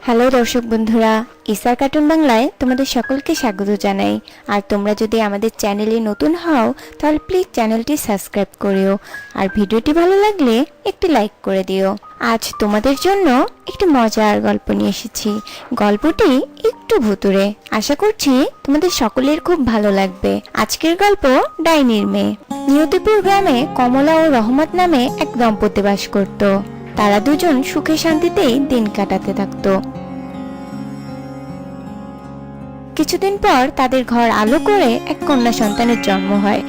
Hello দর্শক বন্ধুরা, ইসার cartoon বাংলায় তোমাদের সকলকে স্বাগত জানাই। আর তোমরা যদি আমাদের চ্যানেলে নতুন হও তাহলে প্লিজ চ্যানেলটি সাবস্ক্রাইব করিও, আর ভিডিওটি ভালো লাগলে একটি লাইক করে দিও। আজ তোমাদের জন্য একটি মজার গল্প নিয়ে এসেছি। গল্পটি একটু ভুতুড়ে, আশা করছি তোমাদের সকলের খুব ভালো লাগবে। আজকের গল্প ডাইনির মেয়ে। নিয়তিপুর গ্রামে কমলা ও রহমত নামে এক দম্পতি বাস করত। তারা দুজন সুখে শান্তিতেই দিন কাটাতে থাকতো। কিছুদিন পর তাদের ঘর আলো করে এক কন্যা সন্তানের জন্ম হয়।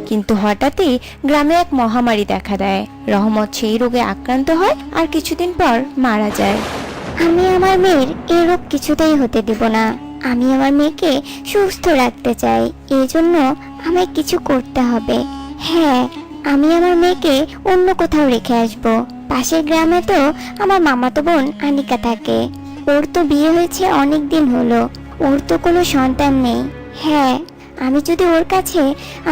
কিন্তু হঠাৎই গ্রামে এক মহামারী দেখা দেয়। রহমত সেই রোগে আক্রান্ত হয় আর কিছুদিন পর মারা যায়। আমি আমার মেয়ের এই রোগ কিছুতেই হতে দেব না। আমি আমার মেয়েকে সুস্থ রাখতে চাই, এই জন্য আমায় কিছু করতে হবে। হ্যাঁ, আমি আমার মেয়েকে অন্য কোথাও রেখে আসব। পাশের গ্রামে তো আমার মামাতো বোন আনিকা থাকে। ওর তো বিয়ে হয়েছে অনেক দিন হলো, ওর তো কোনো সন্তান নেই। হ্যাঁ, আমি যদি ওর কাছে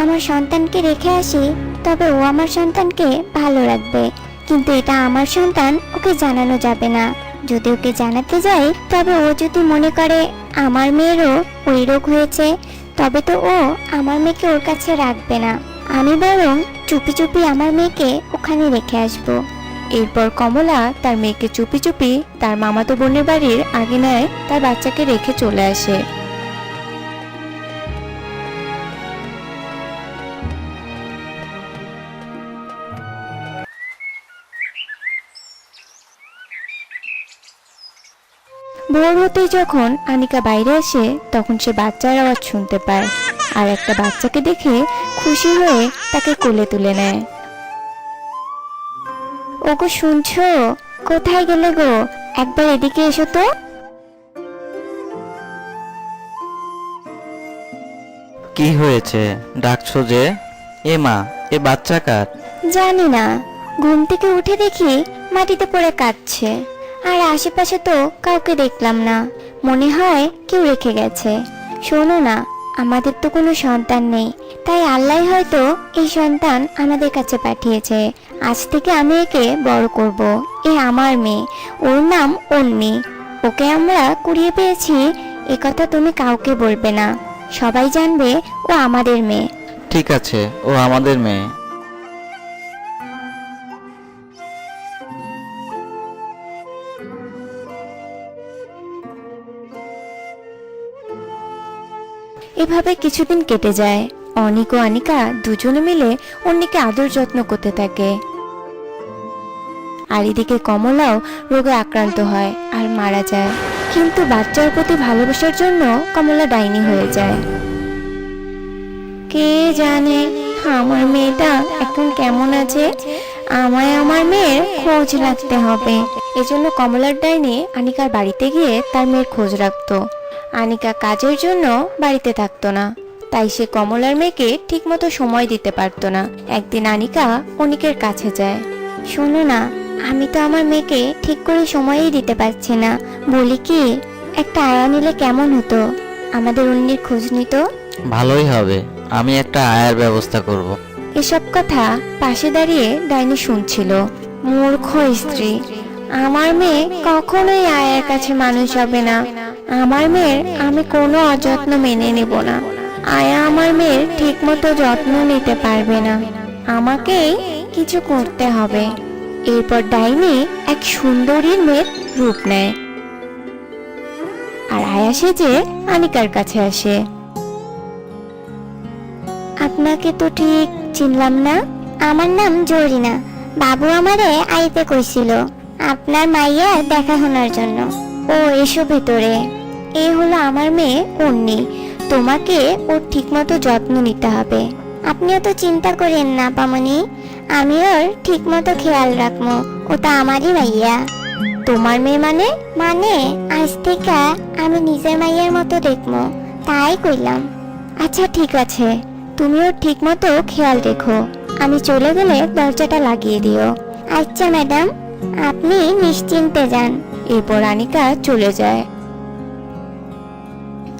আমার সন্তানকে রেখে আসি তবে ও আমার সন্তানকে ভালো রাখবে। কিন্তু এটা আমার সন্তান, ওকে জানানো যাবে না। যদি ওকে জানাতে যাই তবে ও যদি মনে করে আমার মেয়েরও ওই রোগ হয়েছে, তবে তো ও আমার মেয়েকে ওর কাছে রাখবে না। আমি বরং চুপি চুপি আমার মেয়েকে ওখানে রেখে আসবো। এরপর কমলা তার মেয়েকে চুপি চুপি তার মামাতো বোনের বাড়ির আঙিনায় তার বাচ্চাকে রেখে চলে আসে। ভোর হতেই যখন আনিকা বাইরে আসে তখন সে বাচ্চার আওয়াজ শুনতে পায়, আর একটা বাচ্চাকে দেখে খুশি হয়ে তাকে কোলে তুলে নেয়। ওগো, শুনছো? কোথায় গেলে গো? একবার এদিকে এসো তো। কি হয়েছে, ডাকছো যে? এ মা, এ বাচ্চা কার? জানি না, ঘুম থেকে উঠে দেখি মাটিতে পড়ে কাঁদছে। আর আশেপাশে তো কাউকে দেখলাম না, মনে হয় কেউ রেখে গেছে। শোনো না, আমাদের তো কোনো সন্তান নেই, তাই আল্লাহ হয়তো এই সন্তান আমাদের কাছে পাঠিয়েছে। আজ থেকে আমি একে বড় করব। এ আমার মেয়ে, ওর নাম অন্নি। ওকে আমরা কুড়িয়ে পেয়েছি, এ কথা তুমি কাউকে বলবে না। সবাই জানবে ও আমাদের মেয়ে। ঠিক আছে, ও আমাদের মেয়ে। এভাবে কিছুদিন কেটে যায়। অনিক ও আনিকা দুজনে মিলে অন্যকে আদর যত্ন করতে থাকে। আর এদিকে কমলাও রোগে আক্রান্ত হয় আর মারা যায়। কিন্তু বাচ্চার প্রতি ভালোবাসার জন্য কমলা ডাইনি হয়ে যায়। কে জানে আমার মেয়েটা এখন কেমন আছে? আমায় আমার মেয়ের খোঁজ রাখতে হবে। এজন্য কমলার ডাইনি আনিকার বাড়িতে গিয়ে তার মেয়ের খোঁজ রাখতো। আনিকা কাজের জন্য বাড়িতে থাকতো না, তাই সে কমলার মেয়েকে ঠিকমতো সময় দিতে পারতো না। একদিন আনিকা অনিকের কাছে যায়। শোনো না, আমি তো আমার মেয়েকে ঠিক করে সময়ই দিতে পারছি না। বলি কি, একটা আয়া নিলে কেমন হতো? আমাদের অন্যের খোঁজ নিত। ভালোই হবে, আমি একটা আয়ার ব্যবস্থা করব। এসব কথা পাশে দাঁড়িয়ে ডাইনি শুনছিল। মূর্খ স্ত্রী, আমার মেয়ে কখনোই আয়ের কাছে মানুষ হবে না। আমার মেয়ের আমি কোনো অযত্ন মেনে নেব না। আয়া আমার মেয়ের ঠিক মতো যত্ন নিতে পারবে না, আমাকেই কিছু করতে হবে। এরপর ডাইনি এক সুন্দরীর মেয়ের রূপ নেয় আর আয়া সেজে আনিকার কাছে আসে। আপনাকে তো ঠিক চিনলাম না। আমার নাম জরিনা। বাবু আমারে আইতে কইছিল আপনার মাইয়ার দেখাশোনার জন্য। ও, এসো ভেতরে। এই হলো আমার মেয়ে অন্নি। তোমাকে ওর ঠিকমতো যত্ন নিতে হবে। আপনিও তো চিন্তা করেন না পামনি, আমি ওর ঠিকমতো খেয়াল রাখবো। ওটা আমারই মাইয়া। তোমার মেয়ে মানে? মানে আজ থেকে আমি নিজের মাইয়ার মতো দেখবো, তাই কইলাম। আচ্ছা ঠিক আছে, তুমি ওর ঠিক মতো খেয়াল রেখো। আমি চলে গেলে দরজাটা লাগিয়ে দিও। আচ্ছা ম্যাডাম, আপনি নিশ্চিন্তে যান। এরপর আনিকা চলে যায়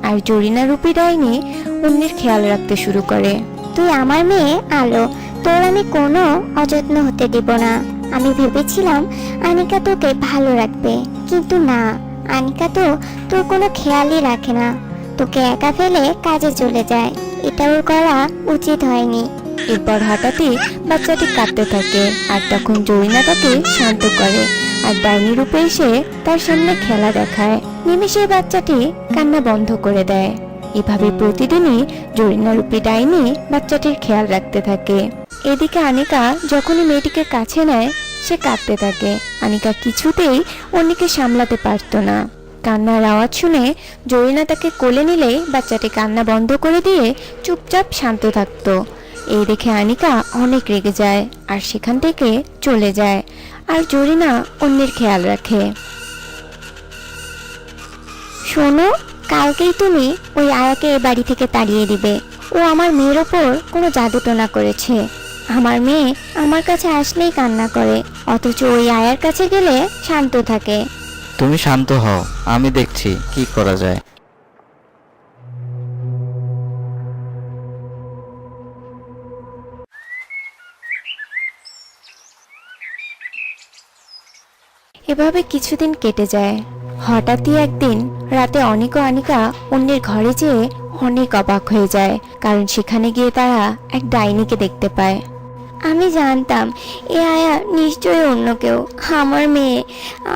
আর জরিনা রূপী ডাইনি অন্যের খেয়াল রাখতে শুরু করে। তুই আমার মেয়ে আলো, তোর আমি কোনো অযত্ন হতে দিব না। আমি ভেবেছিলাম আনিকা তোকে ভালো রাখবে, কিন্তু না, আনিকা তো তোর কোনো খেয়ালই রাখে না, তোকে একা ফেলে কাজে চলে যায়। এটা ওর করা উচিত হয়নি। এরপর হঠাৎই বাচ্চাটি কাঁদতে থাকে, আর তখন জরিনা তাকে শান্ত করে আর ডাইনি রূপে এসে তার সামনে খেলা দেখায়। নিমেষে বাচ্চাটি কান্না বন্ধ করে দেয়। এভাবে প্রতিদিনই জরিনা রূপী ডাইনি বাচ্চাটির খেয়াল রাখতে থাকে। এদিকে আনিকা যখনই মেয়েটিকে কাছে নেয় সে কাঁদতে থাকে। আনিকা কিছুতেই অন্যকে সামলাতে পারতো না। কান্নার আওয়াজ শুনে জরিনা তাকে কোলে নিলেই বাচ্চাটি কান্না বন্ধ করে দিয়ে চুপচাপ শান্ত থাকতো। এই দেখে আনিকা অনেক রেগে যায় আর সেখান থেকে চলে যায়। আর জরিনা অন্যের খেয়াল রাখে। শোনো, কালকেই তুমি ওই আয়াকে এ বাড়ি থেকে তাড়িয়ে দিবে। ও আমার মেয়ের ওপর কোনো জাদুটোনা করেছে। আমার মেয়ে আমার কাছে আসলেই কান্না করে, অথচ ওই আয়ার কাছে গেলে শান্ত থাকে। তুমি শান্ত হও, আমি দেখছি কি করা যায়। এভাবে কিছুদিন কেটে যায়। হঠাৎই একদিন রাতে অনিক ও আনিকা অন্যের ঘরে যেয়ে অনেক অবাক হয়ে যায়, কারণ সেখানে গিয়ে তারা এক ডাইনিকে দেখতে পায়। আমি জানতাম এ আয়া নিশ্চয়ই অন্য কেউ।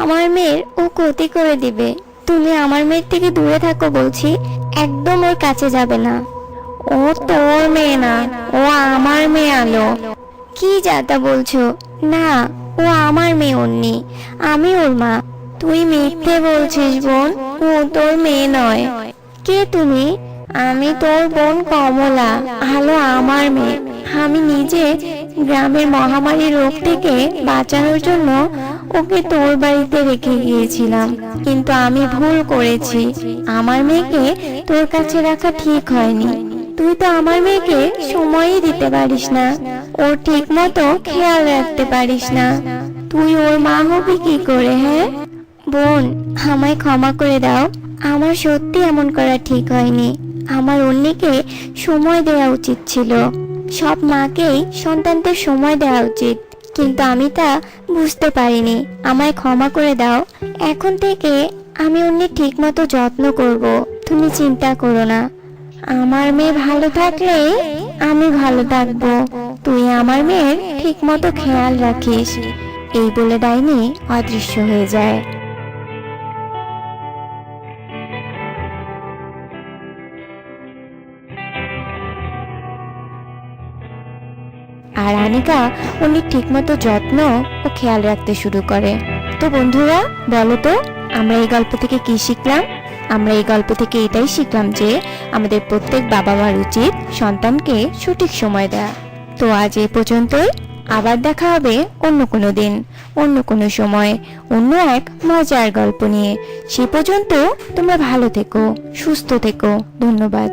আমার মেয়ের ও ক্ষতি করে দিবে। তুমি আমার মেয়ের থেকে দূরে থাকো বলছি, একদম ওর কাছে যাবে না। ও তোর মেয়ে না, ও আমার মেয়ে আলো। কি যাতা বলছো? না, ও আমার মেয়ে অন্যি, আমি ওর মা। তুই মিথ্যে বলছিস বোন, ও তোর মেয়ে নয়। কে তুমি? আমি তোর বোন কমলা, আলো আমার মেয়ে। আমি নিজে গ্রামের মহামারী রোগ থেকে বাঁচানোর জন্য ওকে তোর বাড়িতে রেখে গিয়েছিলাম, কিন্তু আমি ভুল করেছি। আমার মেয়েকে তোর কাছে রাখা ঠিক হয়নি। তুই তো আমার মেয়েকে সময়ই দিতে পারিস না, ওর ঠিক মতো খেয়াল রাখতে পারিস না। তুই ওর মা হবি কি করে? হ্যাঁ বোন, আমায় ক্ষমা করে দাও। আমার সত্যি এমন করা ঠিক হয়নি। আমার অন্যকে সময় দেওয়া উচিত ছিল। সব মাকেই সন্তানদের সময় দেওয়া উচিত, কিন্তু আমি তা বুঝতে পারিনি। আমায় ক্ষমা করে দাও। এখন থেকে আমি অন্যের ঠিক মতো যত্ন করব, তুমি চিন্তা করো না। আমার মেয়ে ভালো থাকলে আমি ভালো থাকবো। তুই আমার মেয়ের ঠিক মতো খেয়াল রাখিস। এই বলে ডাইনি অদৃশ্য হয়ে যায়। আর আনিকা অনেক ঠিকমতো যত্ন ও খেয়াল রাখতে শুরু করে। তো বন্ধুরা, বলো তো আমরা এই গল্প থেকে কি শিখলাম? আমরা এই গল্প থেকে এটাই শিখলাম যে আমাদের প্রত্যেক বাবা মার উচিত সন্তানকে সঠিক সময় দেয়া। তো আজ এই পর্যন্তই। আবার দেখা হবে অন্য কোনো দিন, অন্য কোনো সময়, অন্য এক মজার গল্প নিয়ে। সে পর্যন্ত তোমরা ভালো থেকো, সুস্থ থেকো। ধন্যবাদ।